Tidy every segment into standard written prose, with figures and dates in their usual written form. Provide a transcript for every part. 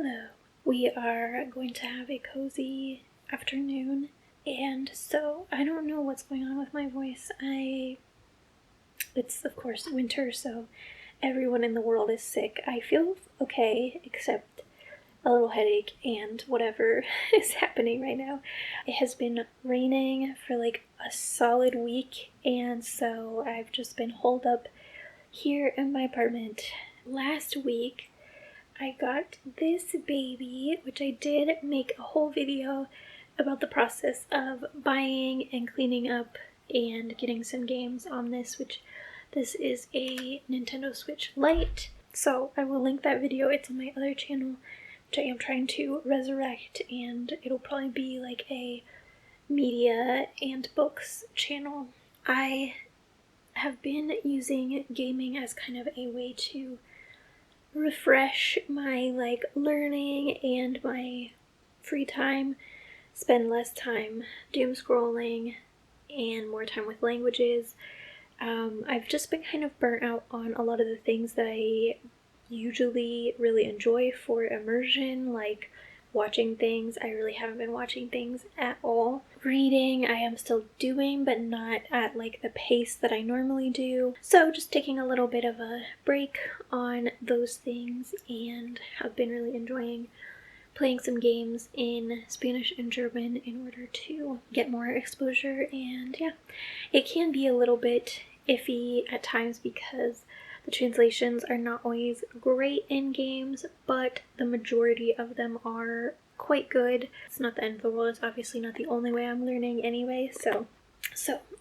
Hello. We are going to have a cozy afternoon, and so I don't know what's going on with my voice. It's of course winter, so everyone in the world is sick. I feel okay, except a little headache and whatever is happening right now. It has been raining for like a solid week, and so I've just been holed up here in my apartment. Last week, I got this baby, which I did make a whole video about the process of buying and cleaning up and getting some games on this, which this is a Nintendo Switch Lite. So I will link that video. It's on my other channel, which I am trying to resurrect, and it'll probably be like a media and books channel. I have been using gaming as kind of a way to refresh my learning and my free time, spend less time doom scrolling and more time with languages. I've just been kind of burnt out on a lot of the things that I usually really enjoy for immersion, like watching things. I really haven't been watching things at all. Reading I am still doing, but not at like the pace that I normally do. So just taking a little bit of a break on those things, and have been really enjoying playing some games in Spanish and German in order to get more exposure. And yeah, it can be a little bit iffy at times because the translations are not always great in games, but the majority of them are quite good. It's not the end of the world. It's obviously not the only way I'm learning anyway. So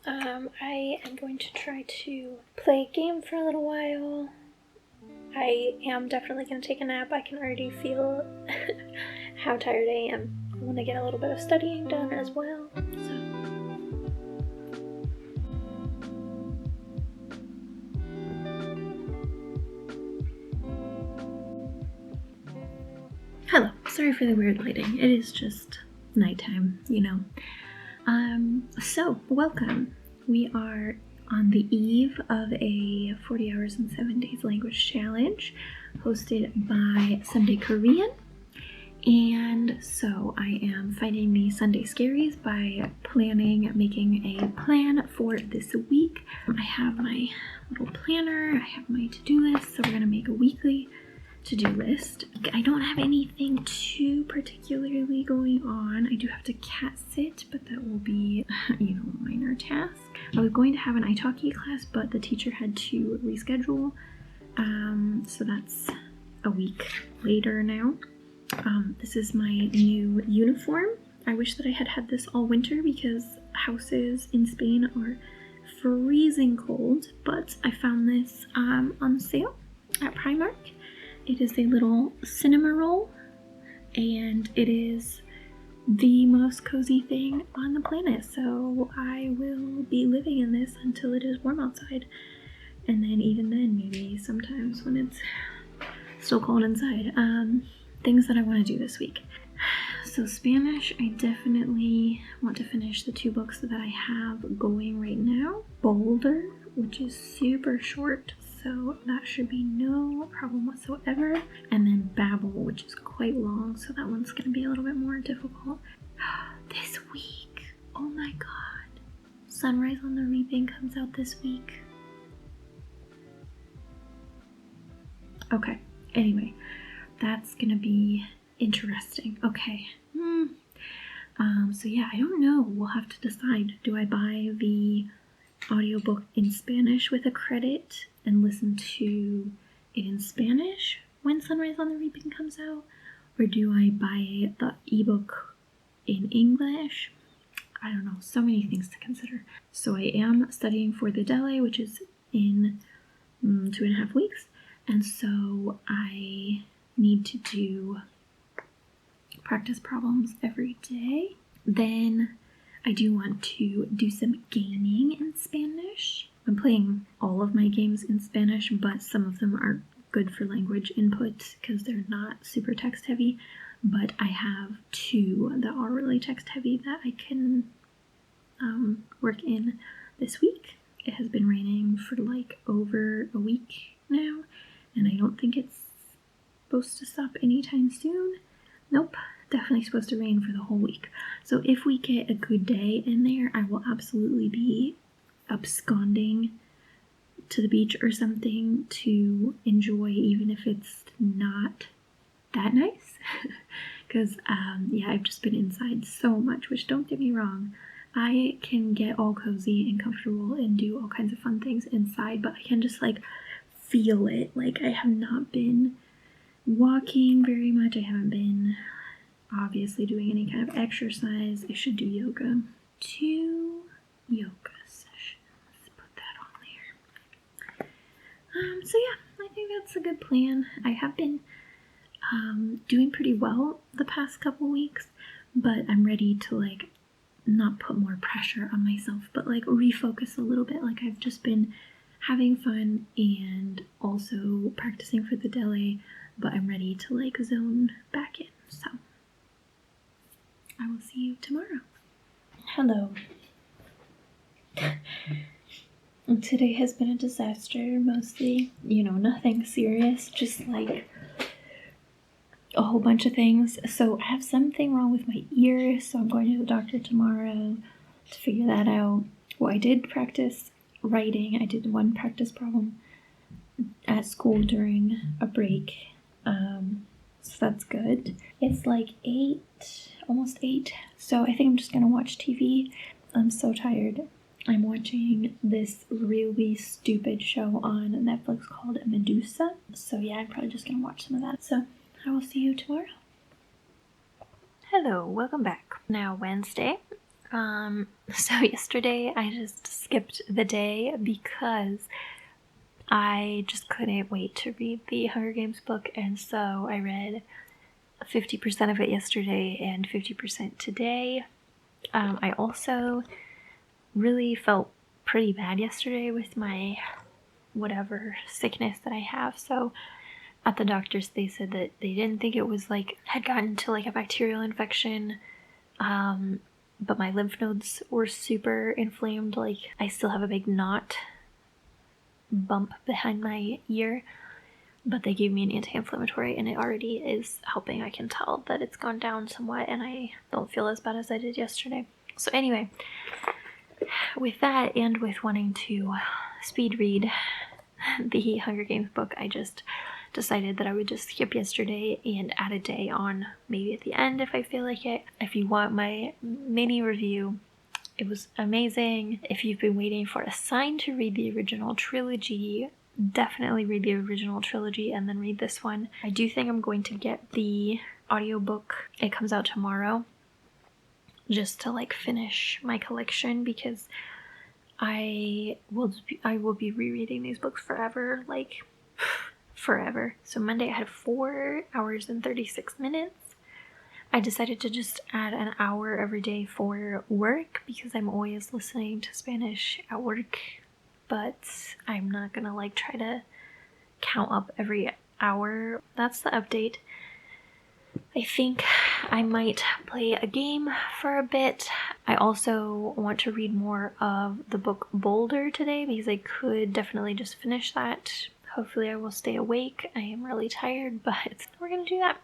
I am going to try to play a game for a little while. I am definitely going to take a nap. I can already feel how tired I am. I want to get a little bit of studying done as well. Hello, sorry for the weird lighting. It is just nighttime, you know. So welcome. We are on the eve of a 40 hours and 7 days language challenge hosted by Sunday Korean. And so I am fighting the Sunday scaries by making a plan for this week. I have my little planner, I have my to-do list, so we're gonna make a weekly to-do list. I don't have anything too particularly going on. I do have to cat sit, but that will be, a minor task. I was going to have an italki class, but the teacher had to reschedule, so that's a week later now. This is my new uniform. I wish that I had had this all winter because houses in Spain are freezing cold, but I found this on sale at Primark. It is a little cinema roll, and it is the most cozy thing on the planet, so I will be living in this until it is warm outside, and then even then, maybe sometimes when it's still cold inside. Things that I want to do this week. So Spanish, I definitely want to finish the 2 books that I have going right now. Boulder, which is super short, so that should be no problem whatsoever. And then Babel, which is quite long, so that one's going to be a little bit more difficult. This week, oh my god, Sunrise on the Reaping comes out this week. Okay, anyway, that's gonna be interesting. Okay. So yeah, I don't know. We'll have to decide. Do I buy the audiobook in Spanish with a credit and listen to it in Spanish when Sunrise on the Reaping comes out? Or do I buy the ebook in English? I don't know. So many things to consider. So I am studying for the DELE, which is in 2.5 weeks. And so I need to do practice problems every day. Then I do want to do some gaming in Spanish. I'm playing all of my games in Spanish, but some of them aren't good for language input because they're not super text heavy. But I have 2 that are really text heavy that I can work in this week. It has been raining for like over a week now, and I don't think it's supposed to stop anytime soon. Nope, definitely supposed to rain for the whole week. So if we get a good day in there, I will absolutely be absconding to the beach or something to enjoy, even if it's not that nice. Because yeah, I've just been inside so much, which, don't get me wrong, I can get all cozy and comfortable and do all kinds of fun things inside, but I can just like feel it. Like, I have not been walking very much. I haven't been obviously doing any kind of exercise. I should do yoga. 2 yoga sessions. Put that on there. So yeah, I think that's a good plan. I have been doing pretty well the past couple weeks, but I'm ready to like not put more pressure on myself, but like refocus a little bit. Like, I've just been having fun and also practicing for the DELE, but I'm ready to like zone back in. So I will see you tomorrow. Hello. Today has been a disaster, mostly, nothing serious, just like a whole bunch of things. So I have something wrong with my ear, so I'm going to the doctor tomorrow to figure that out. Well, I did practice writing. I did one practice problem at school during a break, so that's good. It's like 8, almost 8, so I think I'm just gonna watch TV. I'm so tired. I'm watching this really stupid show on Netflix called Medusa, so yeah, I'm probably just gonna watch some of that. So I will see you tomorrow. Hello, welcome back. Now Wednesday. So yesterday I just skipped the day because I just couldn't wait to read the Hunger Games book, and so I read 50% of it yesterday and 50% today. I also really felt pretty bad yesterday with my whatever sickness that I have, so at the doctor's they said that they didn't think it was like had gotten to like a bacterial infection, but my lymph nodes were super inflamed. Like, I still have a big knot bump behind my ear, but they gave me an anti-inflammatory and it already is helping. I can tell that it's gone down somewhat and I don't feel as bad as I did yesterday. So anyway, with that and with wanting to speed read the Hunger Games book, I just decided that I would just skip yesterday and add a day on maybe at the end if I feel like it. If you want my mini review, it was amazing. If you've been waiting for a sign to read the original trilogy, definitely read the original trilogy and then read this one. I do think I'm going to get the audiobook. It comes out tomorrow, just to like finish my collection, because I will be rereading these books forever, like forever. So Monday I had 4 hours and 36 minutes. I decided to just add an hour every day for work because I'm always listening to Spanish at work, but I'm not gonna like try to count up every hour. That's the update. I think I might play a game for a bit. I also want to read more of the book Boulder today because I could definitely just finish that. Hopefully I will stay awake. I am really tired, but we're gonna do that.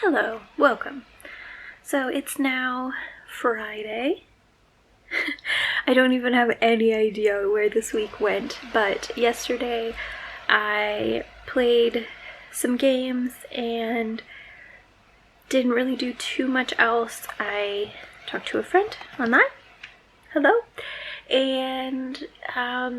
Hello, welcome. So it's now Friday. I don't even have any idea where this week went, but yesterday I played some games and didn't really do too much else. I talked to a friend online. Hello. And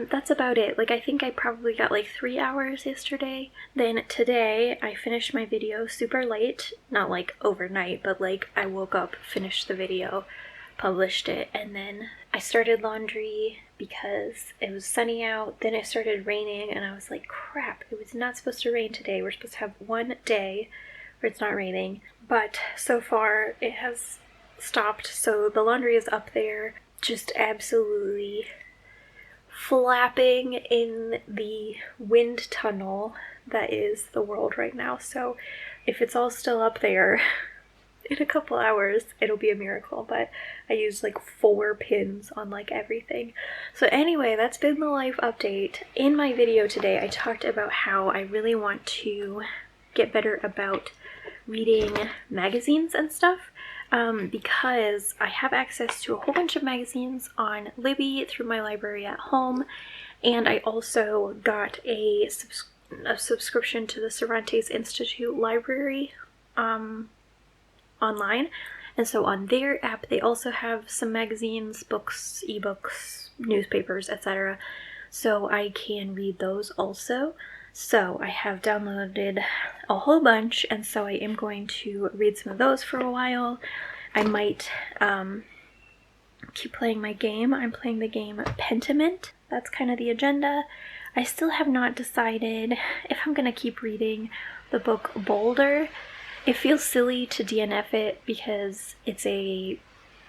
that's about it. Like, I think I probably got like 3 hours yesterday. Then today I finished my video super late, not like overnight, but like I woke up, finished the video, published it, and then I started laundry because it was sunny out. Then it started raining and I was like, crap, it was not supposed to rain today. We're supposed to have one day where it's not raining, but so far it has stopped, so the laundry is up there, just absolutely flapping in the wind tunnel that is the world right now. So if it's all still up there in a couple hours, it'll be a miracle, but I used like 4 pins on like everything. So anyway, that's been the life update. In my video today, I talked about how I really want to get better about reading magazines and stuff, because I have access to a whole bunch of magazines on Libby through my library at home, and I also got a subscription to the Cervantes Institute library online, and so on their app they also have some magazines, books, ebooks, newspapers, etc., so I can read those also. So I have downloaded a whole bunch, and so I am going to read some of those for a while. I might keep playing my game. I'm playing the game Pentiment. That's kind of the agenda. I still have not decided if I'm going to keep reading the book Boulder. It feels silly to DNF it because it's a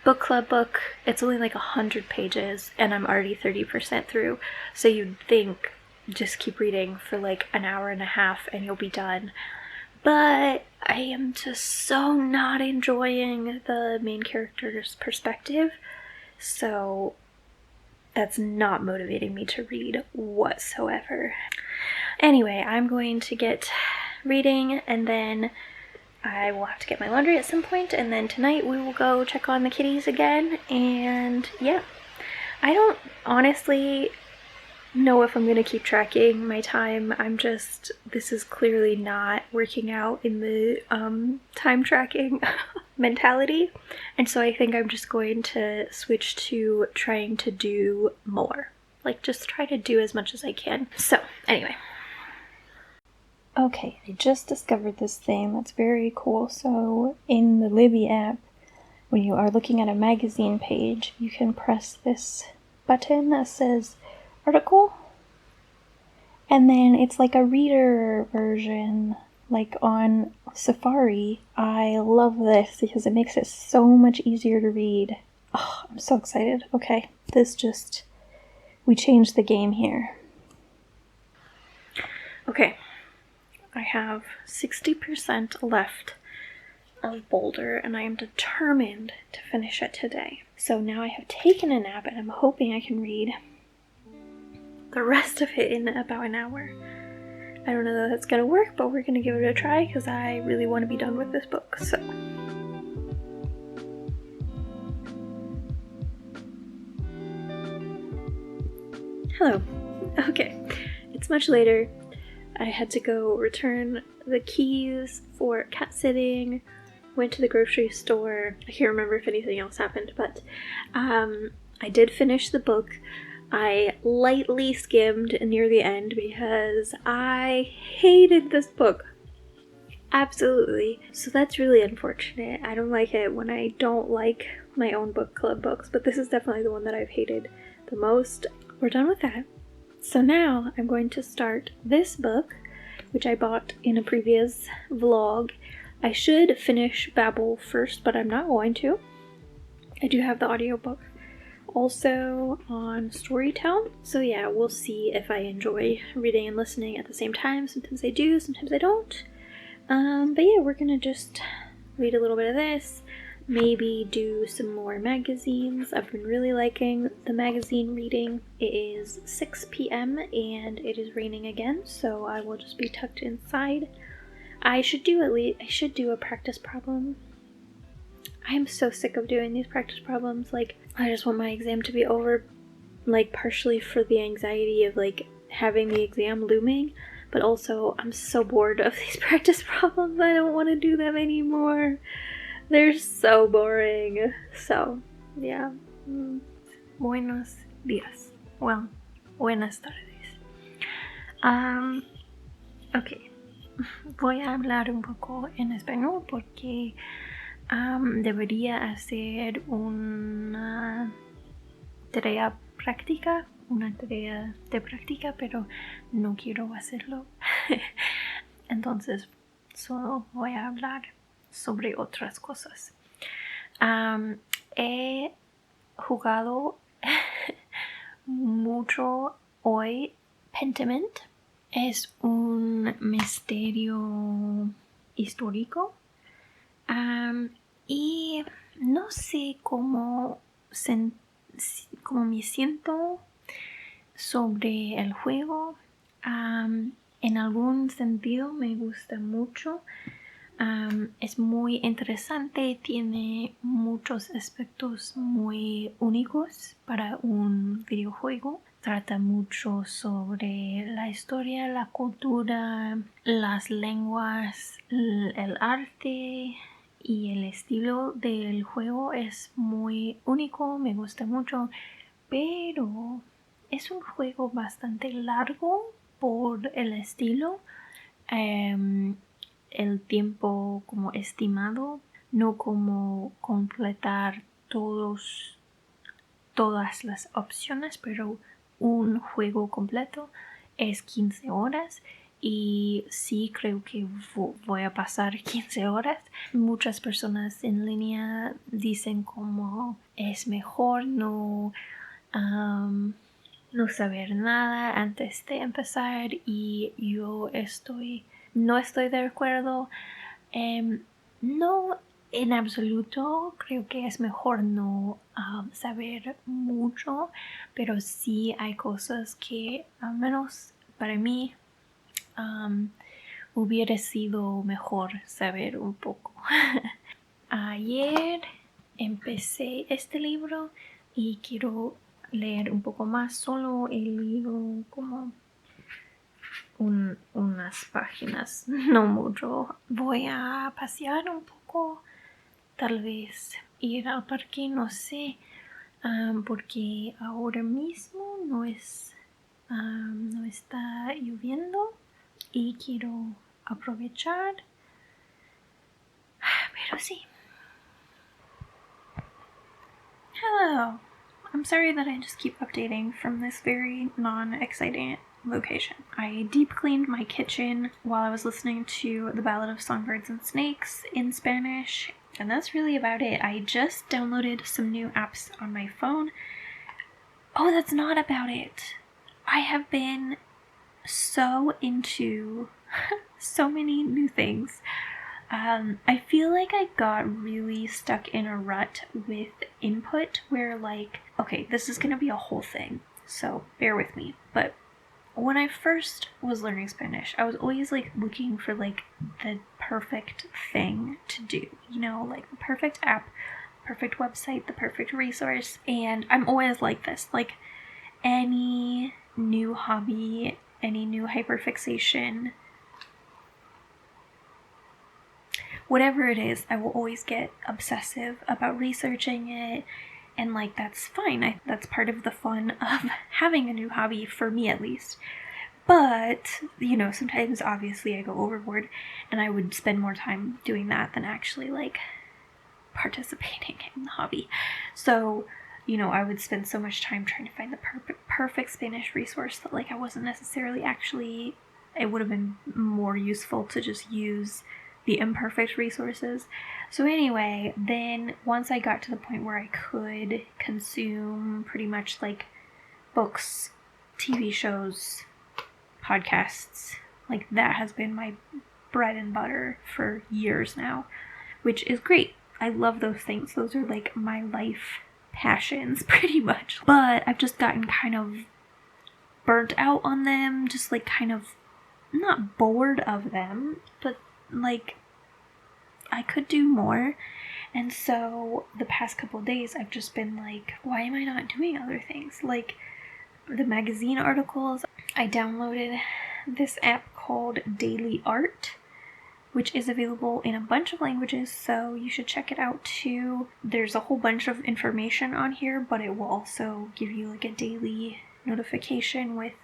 book club book. It's only like 100 pages and I'm already 30% through. So you'd think just keep reading for like an hour and a half and you'll be done. But I am just so not enjoying the main character's perspective. So that's not motivating me to read whatsoever. Anyway, I'm going to get reading, and then I will have to get my laundry at some point, and then tonight we will go check on the kitties again, and yeah. I don't honestly know if I'm going to keep tracking my time. This is clearly not working out in the time tracking mentality, and so I think I'm just going to switch to trying to do more. Like, just try to do as much as I can. So, anyway. Okay, I just discovered this thing that's very cool. So, in the Libby app, when you are looking at a magazine page, you can press this button that says article, and then it's like a reader version, like on Safari. I love this because it makes it so much easier to read. Oh, I'm so excited. Okay, we changed the game here. Okay, I have 60% left of Boulder, and I am determined to finish it today. So now I have taken a nap, and I'm hoping I can read the rest of it in about an hour. I don't know that that's gonna work, but we're gonna give it a try because I really want to be done with this book. So hello. Okay, it's much later. I had to go return the keys for cat sitting, went to the grocery store. I can't remember if anything else happened, but I did finish the book. I lightly skimmed near the end because I hated this book. Absolutely. So that's really unfortunate. I don't like it when I don't like my own book club books, but this is definitely the one that I've hated the most. We're done with that. So now I'm going to start this book, which I bought in a previous vlog. I should finish Babel first, but I'm not going to. I do have the audiobook also on Storytel. So yeah, we'll see if I enjoy reading and listening at the same time. Sometimes I do, sometimes I don't. But yeah, we're gonna just read a little bit of this, maybe do some more magazines. I've been really liking the magazine reading. It is 6 p.m. and it is raining again, so I will just be tucked inside. I should do a practice problem. I am so sick of doing these practice problems. Like, I just want my exam to be over, like, partially for the anxiety of, like, having the exam looming, but also I'm so bored of these practice problems. I don't want to do them anymore. They're so boring. So, yeah. Buenos días. Well, buenas tardes. Ok. Voy a hablar un poco en español porque debería hacer una tarea práctica, pero no quiero hacerlo. Entonces, solo voy a hablar sobre otras cosas. He jugado mucho hoy Pentiment. Es un misterio histórico. Y no sé cómo me siento sobre el juego. en algún sentido me gusta mucho. Es muy interesante, tiene muchos aspectos muy únicos para un videojuego. Trata mucho sobre la historia, la cultura, las lenguas, el arte y el estilo del juego es muy único, me gusta mucho, pero es un juego bastante largo por el estilo. El tiempo como estimado, no como completar todas las opciones, pero un juego completo es 15 horas y sí creo que voy a pasar 15 horas. Muchas personas en línea dicen como es mejor no saber nada antes de empezar y yo no estoy de acuerdo. No en absoluto, creo que es mejor no saber mucho, pero sí hay cosas que al menos para mí hubiera sido mejor saber un poco. Ayer empecé este libro y quiero leer un poco más. Solo he leído como unas páginas, no mucho. Voy a pasear un poco, tal vez ir al parque, no sé, porque ahora mismo no está lloviendo y quiero aprovechar. Pero sí. Hello. I'm sorry that I just keep updating from this very non-exciting location. I deep cleaned my kitchen while I was listening to The Ballad of Songbirds and Snakes in Spanish, and that's really about it. I just downloaded some new apps on my phone. Oh, that's not about it. I have been so into so many new things. I feel like I got really stuck in a rut with input where like, okay, this is gonna be a whole thing, so bear with me. But when I first was learning Spanish, I was always like looking for like the perfect thing to do, you know, like the perfect app, perfect website, the perfect resource. And I'm always like this, like any new hobby, any new hyperfixation, whatever it is, I will always get obsessive about researching it, and like that's fine. That's part of the fun of having a new hobby, for me at least. But, you know, sometimes obviously I go overboard and I would spend more time doing that than actually like participating in the hobby. So, you know, I would spend so much time trying to find the perfect Spanish resource that like I wasn't necessarily actually, it would have been more useful to just use the imperfect resources. So anyway, then once I got to the point where I could consume pretty much like books, TV shows, podcasts, like that has been my bread and butter for years now, which is great. I love those things. Those are like my life passions pretty much. But I've just gotten kind of burnt out on them, just like kind of not bored of them, but like I could do more. And so the past couple of days I've just been like, why am I not doing other things? Like the magazine articles. I downloaded this app called Daily Art, which is available in a bunch of languages, so you should check it out too. There's a whole bunch of information on here, but it will also give you like a daily notification with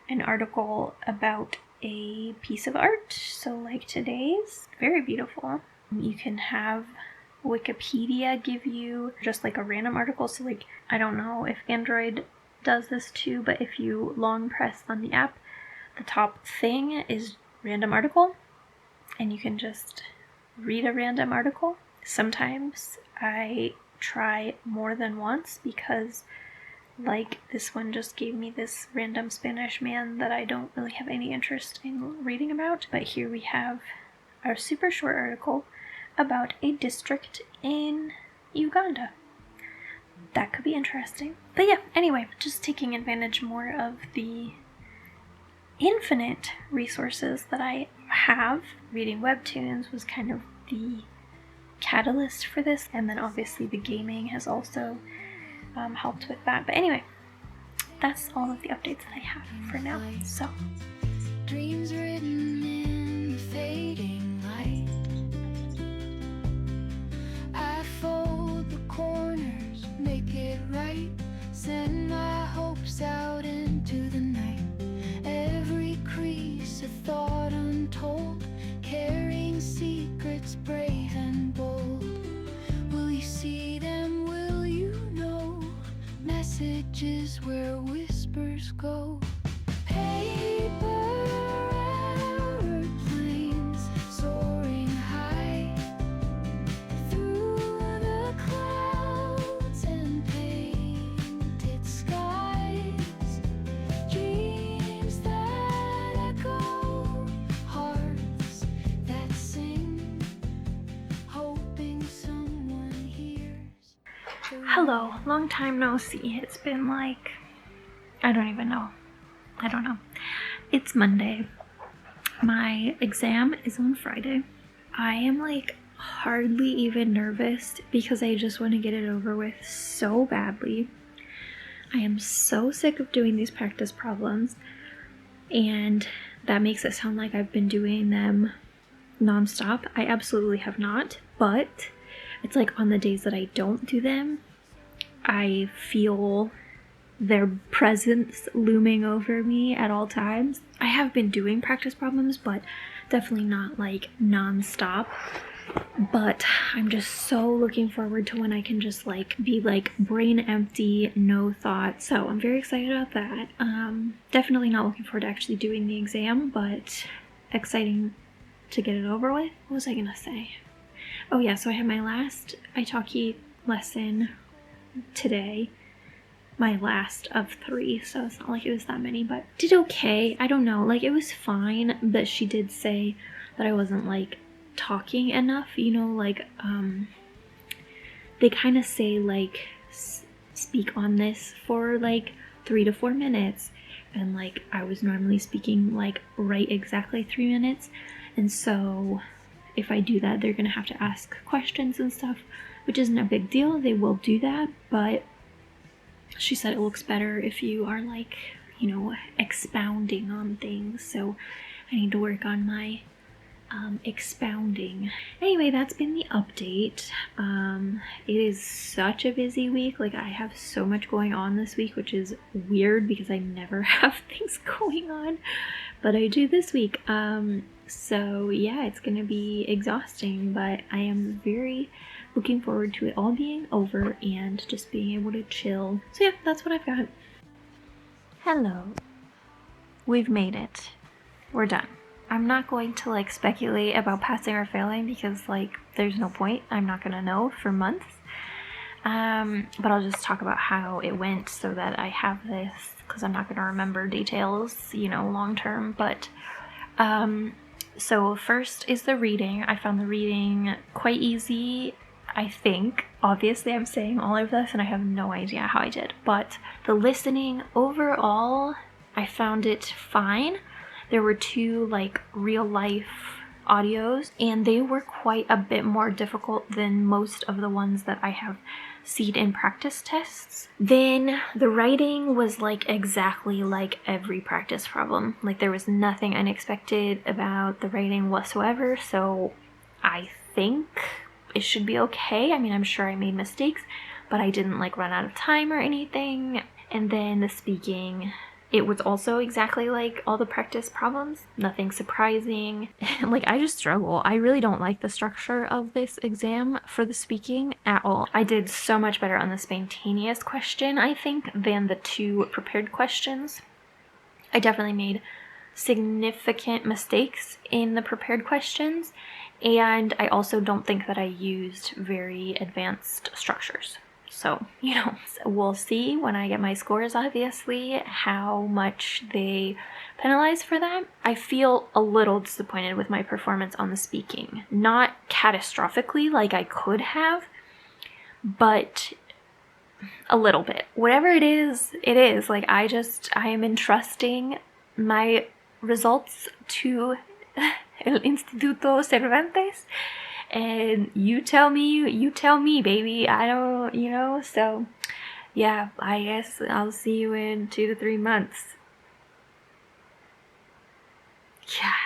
an article about a piece of art. So like today's, very beautiful. You can have Wikipedia give you just like a random article. So like, I don't know if Android does this too, but if you long press on the app, the top thing is random article, and you can just read a random article. Sometimes I try more than once because like this one just gave me this random Spanish man that I don't really have any interest in reading about. But here we have our super short article about a district in Uganda. That could be interesting. But yeah, anyway, just taking advantage more of the infinite resources that I have. Reading webtoons was kind of the catalyst for this, and then obviously the gaming has also helped with that. But anyway, that's all of the updates that I have for now. So dreams written in the fading light. I fold the corners, make it right, send my hopes out into the night. Every crease a thought untold, carrying secrets brave and bold. Will you see them? Will you know? Messages where whispers go. Paper airplanes soaring high through the clouds and painted skies. Dreams that echo, hearts that sing, hoping someone hears. hello, long time no see. It's been like, I don't know. It's Monday. My exam is on Friday. I am like hardly even nervous because I just want to get it over with so badly. I am so sick of doing these practice problems, and that makes it sound like I've been doing them nonstop. I absolutely have not, but it's like on the days that I don't do them, I feel their presence looming over me at all times. I have been doing practice problems, but definitely not like non-stop. But I'm just so looking forward to when I can just like be like brain empty, no thoughts. So I'm very excited about that. Definitely not looking forward to actually doing the exam, but exciting to get it over with. What was I gonna say? Oh yeah, so I had my last Italki lesson today. My last of 3, so it's not like it was that many, but did okay. I don't know, like it was fine, but she did say that I wasn't like talking enough, you know, like they kind of say like speak on this for like 3 to 4 minutes, and like I was normally speaking like right exactly 3 minutes, and so if I do that, they're gonna have to ask questions and stuff, which isn't a big deal. They will do that, but she said it looks better if you are like, you know, expounding on things. So I need to work on my expounding. Anyway, that's been the update. It is such a busy week. Like I have so much going on this week, which is weird because I never have things going on, but I do this week. So yeah, it's gonna be exhausting, but I am very looking forward to it all being over and just being able to chill. So yeah, that's what I've got. Hello. We've made it. We're done. I'm not going to like speculate about passing or failing because like there's no point. I'm not gonna know for months. But I'll just talk about how it went so that I have this, because I'm not gonna remember details, you know, long term. But so first is the reading. I found the reading quite easy, I think. Obviously I'm saying all of this and I have no idea how I did, but the listening overall, I found it fine. There were 2 like real life audios, and they were quite a bit more difficult than most of the ones that I have seen in practice tests. Then the writing was like exactly like every practice problem. Like there was nothing unexpected about the writing whatsoever, so I think it should be okay. I mean, I'm sure I made mistakes, but I didn't like run out of time or anything. And then the speaking, it was also exactly like all the practice problems, nothing surprising. Like I just struggle. I really don't like the structure of this exam for the speaking at all. I did so much better on the spontaneous question, I think, than the 2 prepared questions. I definitely made significant mistakes in the prepared questions, and I also don't think that I used very advanced structures. So, you know, we'll see when I get my scores, obviously, how much they penalize for that. I feel a little disappointed with my performance on the speaking. Not catastrophically like I could have, but a little bit. Whatever it is, it is. Like, I am entrusting my results to El Instituto Cervantes, and you tell me, baby. I don't, so yeah, I guess I'll see you in 2 to 3 months. Yeah.